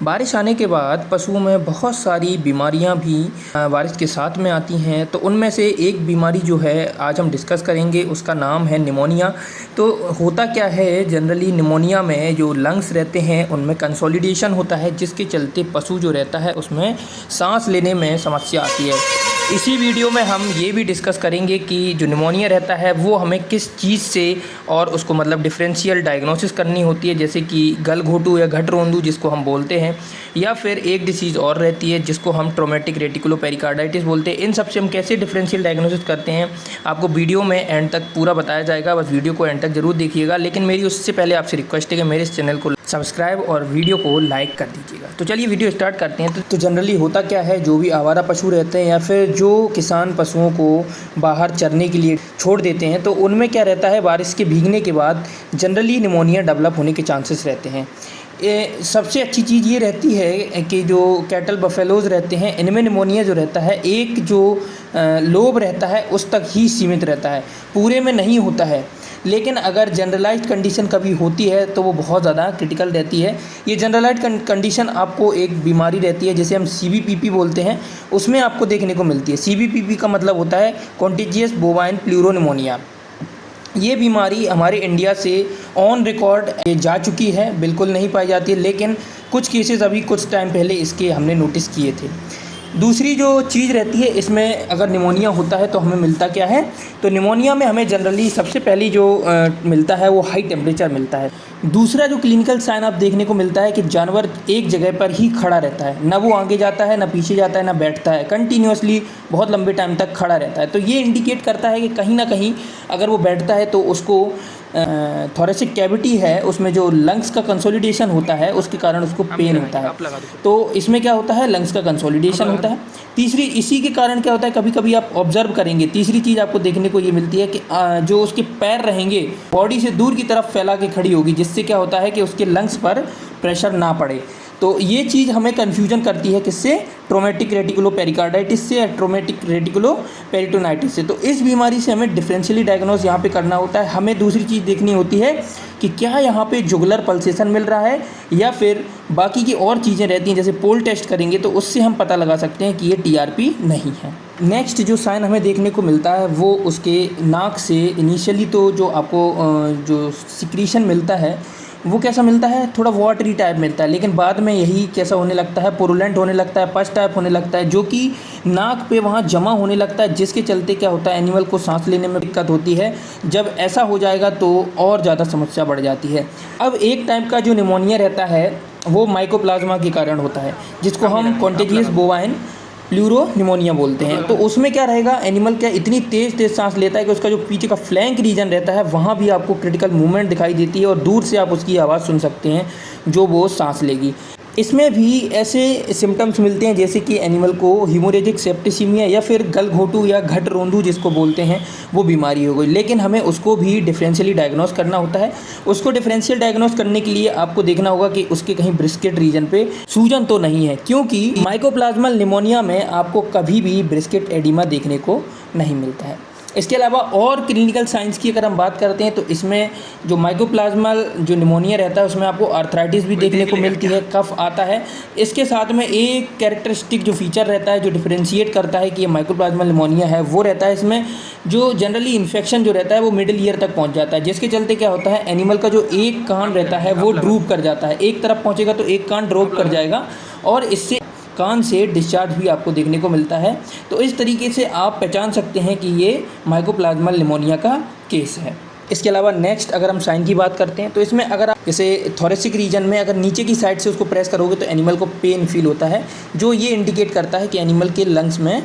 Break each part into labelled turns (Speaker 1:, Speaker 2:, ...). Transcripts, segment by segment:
Speaker 1: बारिश आने के बाद पशुओं में बहुत सारी बीमारियां भी बारिश के साथ में आती हैं। तो उनमें से एक बीमारी जो है आज हम डिस्कस करेंगे, उसका नाम है निमोनिया। तो होता क्या है, जनरली निमोनिया में जो लंग्स रहते हैं उनमें कंसोलिडेशन होता है, जिसके चलते पशु जो रहता है उसमें सांस लेने में समस्या आती है। इसी वीडियो में हम ये भी डिस्कस करेंगे कि जो निमोनिया रहता है वो हमें किस चीज़ से और उसको मतलब डिफरेंशियल डायग्नोसिस करनी होती है, जैसे कि गलघोटू या घटरोंदू जिसको हम बोलते हैं, या फिर एक डिसीज़ और रहती है जिसको हम ट्रोमेटिक रेटिकुलोपेरिकार्डाइटिस बोलते हैं। इन सब से हम कैसे डिफरेंशियल डायग्नोसिस करते हैं आपको वीडियो में एंड तक पूरा बताया जाएगा, बस वीडियो को एंड तक ज़रूर देखिएगा। लेकिन मेरी उससे पहले आपसे रिक्वेस्ट है कि मेरे इस चैनल को सब्सक्राइब और वीडियो को लाइक कर दीजिएगा। तो चलिए वीडियो स्टार्ट करते हैं। तो जनरली होता क्या है, जो भी आवारा पशु रहते हैं या फिर जो किसान पशुओं को बाहर चरने के लिए छोड़ देते हैं, तो उनमें क्या रहता है, बारिश के भीगने के बाद जनरली निमोनिया डेवलप होने के चांसेस रहते हैं। सबसे अच्छी चीज़ ये रहती है कि जो कैटल बफेलोज़ रहते हैं इनमें निमोनिया जो रहता है एक जो लोब रहता है उस तक ही सीमित रहता है, पूरे में नहीं होता है। लेकिन अगर जनरलाइज्ड कंडीशन कभी होती है तो वो बहुत ज़्यादा क्रिटिकल रहती है। ये जनरलाइज्ड कंडीशन आपको एक बीमारी रहती है जिसे हम CBPP बोलते हैं, उसमें आपको देखने को मिलती है। CBPP का मतलब होता है कॉन्टेजियस बोवाइन प्लूरोनिमोनिया। ये बीमारी हमारे इंडिया से ऑन रिकॉर्ड जा चुकी है, बिल्कुल नहीं पाई जाती है, लेकिन कुछ केसेस अभी कुछ टाइम पहले इसके हमने नोटिस किए थे। दूसरी जो चीज़ रहती है, इसमें अगर निमोनिया होता है तो हमें मिलता क्या है, तो निमोनिया में हमें जनरली सबसे पहली जो मिलता है वो हाई टेम्परेचर मिलता है। दूसरा जो क्लिनिकल साइन आप देखने को मिलता है कि जानवर एक जगह पर ही खड़ा रहता है, ना वो आगे जाता है, ना पीछे जाता है, ना बैठता है, कंटिन्यूसली बहुत लंबे टाइम तक खड़ा रहता है। तो ये इंडिकेट करता है कि कहीं ना कहीं अगर वो बैठता है तो उसको थोरेसिक कैविटी है, उसमें जो लंग्स का कंसोलिडेशन होता है उसके कारण उसको पेन होता है। तो इसमें क्या होता है, लंग्स का कंसोलिडेशन होता है। तीसरी इसी के कारण क्या होता है, कभी कभी आप ऑब्जर्व करेंगे, तीसरी चीज़ आपको देखने को ये मिलती है कि जो उसके पैर रहेंगे बॉडी से दूर की तरफ फैला के खड़ी होगी, जिससे क्या होता है कि उसके लंग्स पर प्रेशर ना पड़े। तो ये चीज़ हमें कन्फ्यूजन करती है किससे, ट्रोमेटिक रेटिकुलोपेरिकार्डाइटिस से या ट्रोमेटिक रेटिकुलोपेरिटोनाइटिस से। तो इस बीमारी से हमें डिफरेंशियली डायग्नोस यहाँ पे करना होता है। हमें दूसरी चीज़ देखनी होती है कि क्या यहाँ पे जुगुलर पल्सेशन मिल रहा है या फिर बाकी की और चीज़ें रहती हैं, जैसे पोल टेस्ट करेंगे तो उससे हम पता लगा सकते हैं कि ये TRP नहीं है। नेक्स्ट जो साइन हमें देखने को मिलता है वो उसके नाक से इनिशियली तो जो आपको जो सिक्रीशन मिलता है वो कैसा मिलता है, थोड़ा वाटरी टाइप मिलता है, लेकिन बाद में यही कैसा होने लगता है, पुरुलेंट होने लगता है, पस टाइप होने लगता है, जो कि नाक पे वहाँ जमा होने लगता है, जिसके चलते क्या होता है, एनिमल को सांस लेने में दिक्कत होती है। जब ऐसा हो जाएगा तो और ज़्यादा समस्या बढ़ जाती है। अब एक टाइप का जो निमोनिया रहता है वो माइकोप्लाज्मा के कारण होता है, जिसको हम कॉन्टेजियस बोवाइन प्लूरोनिमोनिया बोलते हैं। तो उसमें क्या रहेगा, एनिमल क्या इतनी तेज़ सांस लेता है कि उसका जो पीछे का फ्लैंक रीजन रहता है वहाँ भी आपको क्रिटिकल मूवमेंट दिखाई देती है और दूर से आप उसकी आवाज़ सुन सकते हैं जो वो सांस लेगी। इसमें भी ऐसे सिम्टम्स मिलते हैं जैसे कि एनिमल को हीमोरेजिक सेप्टिसीमिया या फिर गलघोटू या घटरोंदू जिसको बोलते हैं वो बीमारी हो गई, लेकिन हमें उसको भी डिफरेंशियली डायग्नोस करना होता है। उसको डिफरेंशियल डायग्नोस करने के लिए आपको देखना होगा कि उसके कहीं ब्रिस्केट रीजन पे सूजन तो नहीं है, क्योंकि माइकोप्लाज्मल निमोनिया में आपको कभी भी ब्रिस्केट एडिमा देखने को नहीं मिलता है। इसके अलावा और क्लिनिकल साइंस की अगर हम बात करते हैं तो इसमें जो माइकोप्लाज्मल जो निमोनिया रहता है उसमें आपको आर्थराइटिस भी देखने को मिलती है, कफ आता है। इसके साथ में एक कैरेक्टरिस्टिक जो फीचर रहता है जो डिफरेंशिएट करता है कि ये माइकोप्लाज्मल निमोनिया है वो रहता है इसमें जो जनरली इन्फेक्शन जो रहता है वो मिडिल ईयर तक पहुँच जाता है, जिसके चलते क्या होता है, एनिमल का जो एक कान रहता है वो ड्रूप कर जाता है, एक तरफ पहुँचेगा तो एक कान ड्रॉप कर जाएगा और इससे कान से डिस्चार्ज भी आपको देखने को मिलता है। तो इस तरीके से आप पहचान सकते हैं कि ये माइकोप्लाज्मल निमोनिया का केस है। इसके अलावा नेक्स्ट अगर हम साइन की बात करते हैं तो इसमें अगर आप जैसे थोरेसिक रीजन में अगर नीचे की साइड से उसको प्रेस करोगे तो एनिमल को पेन फील होता है, जो ये इंडिकेट करता है कि एनिमल के लंग्स में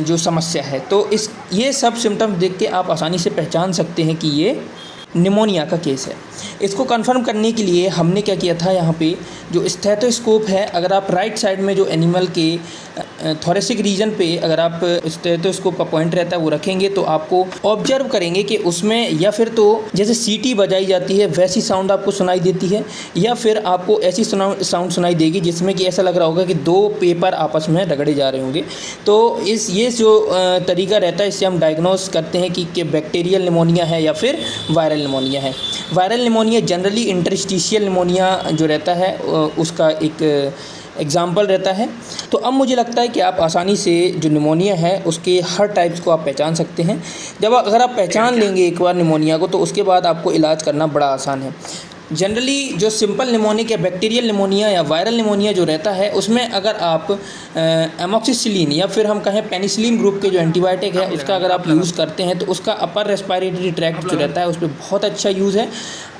Speaker 1: जो समस्या है। तो ये सब सिम्टम्स देख के आप आसानी से पहचान सकते हैं कि ये निमोनिया का केस है। इसको कंफर्म करने के लिए हमने क्या किया था, यहाँ पे जो स्टेथोस्कोप है, अगर आप राइट साइड में जो एनिमल के थोरेसिक रीजन पे अगर आप स्टेथोस्कोप का पॉइंट रहता है वो रखेंगे तो आपको ऑब्जर्व करेंगे कि उसमें या फिर तो जैसे सीटी बजाई जाती है वैसी साउंड आपको सुनाई देती है, या फिर आपको ऐसी साउंड सुनाई देगी जिसमें कि ऐसा लग रहा होगा कि दो पेपर आपस में रगड़े जा रहे होंगे। तो ये जो तरीका रहता है इससे हम डायग्नोस करते हैं कि बैक्टीरियल निमोनिया है या फिर वायरल वायरल निमोनिया है। Viral pneumonia generally interstitial pneumonia जो रहता है उसका एक एग्ज़ाम्पल रहता है। तो अब मुझे लगता है कि आप आसानी से जो निमोनिया है उसके हर टाइप्स को आप पहचान सकते हैं। अगर आप पहचान लेंगे एक बार निमोनिया को, तो उसके बाद आपको इलाज करना बड़ा आसान है। जनरली जो सिंपल निमोनिक या बैक्टीरियल निमोनिया या वायरल निमोनिया जो रहता है, उसमें अगर आप एमॉक्सिसिलिन या फिर हम कहें पेनिसिलिन ग्रुप के जो एंटीबायोटिक है उसका अगर आप यूज़ करते हैं तो उसका अपर रेस्पिरेटरी ट्रैक्ट जो रहता है उस पर बहुत अच्छा यूज़ है।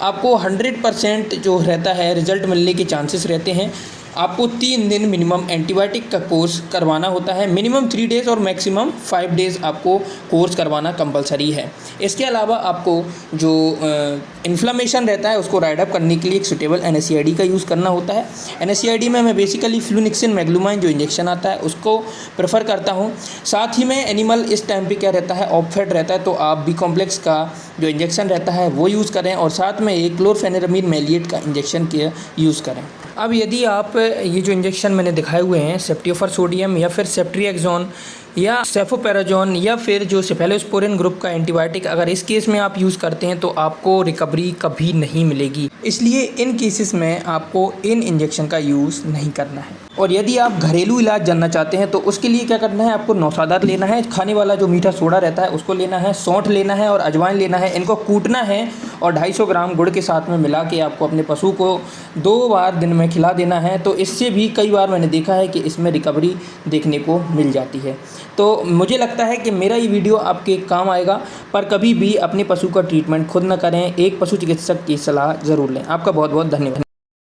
Speaker 1: आपको 100% जो रहता है रिज़ल्ट मिलने के चांसेस रहते हैं। आपको 3 दिन मिनिमम एंटीबायोटिक का कोर्स करवाना होता है। मिनिमम 3 डेज़ और मैक्सिमम 5 डेज़ आपको कोर्स करवाना कंपलसरी है। इसके अलावा आपको जो इन्फ्लेमेशन रहता है उसको राइड अप करने के लिए एक सुटेबल NSAID का यूज़ करना होता है। NSAID में मैं बेसिकली फ्लूनिक्सिन मैग्लूमाइन जो इंजेक्शन आता है उसको प्रेफर करता हूँ। साथ ही में एनिमल इस टाइम पे क्या रहता है, ऑपफेड रहता है, तो आप बी कॉम्प्लेक्स का जो इंजेक्शन रहता है वो यूज़ करें और साथ में एक क्लोरफेनेरामिन मैलिएट का इंजेक्शन के यूज़ करें। अब यदि आप ये जो इंजेक्शन मैंने दिखाए हुए हैं सेफ्टियोफर सोडियम या फिर सेफ्ट्रिएक्सोन या सेफोपेराजोन या फिर जो सेफेलोस्पोरिन ग्रुप का एंटीबायोटिक अगर इस केस में आप यूज़ करते हैं तो आपको रिकवरी कभी नहीं मिलेगी। इसलिए इन केसेस में आपको इन इंजेक्शन का यूज़ नहीं करना है। और यदि आप घरेलू इलाज जानना चाहते हैं तो उसके लिए क्या करना है, आपको नौसादार लेना है, खाने वाला जो मीठा सोडा रहता है उसको लेना है, सौंठ लेना है और अजवाइन लेना है। इनको कूटना है और 250 ग्राम गुड़ के साथ में मिला के आपको अपने पशु को 2 बार दिन में खिला देना है। तो इससे भी कई बार मैंने देखा है कि इसमें रिकवरी देखने को मिल जाती है। तो मुझे लगता है कि मेरा ये वीडियो आपके काम आएगा, पर कभी भी अपने पशु का ट्रीटमेंट खुद न करें, एक पशु चिकित्सक की सलाह ज़रूर लें। आपका बहुत बहुत धन्यवाद।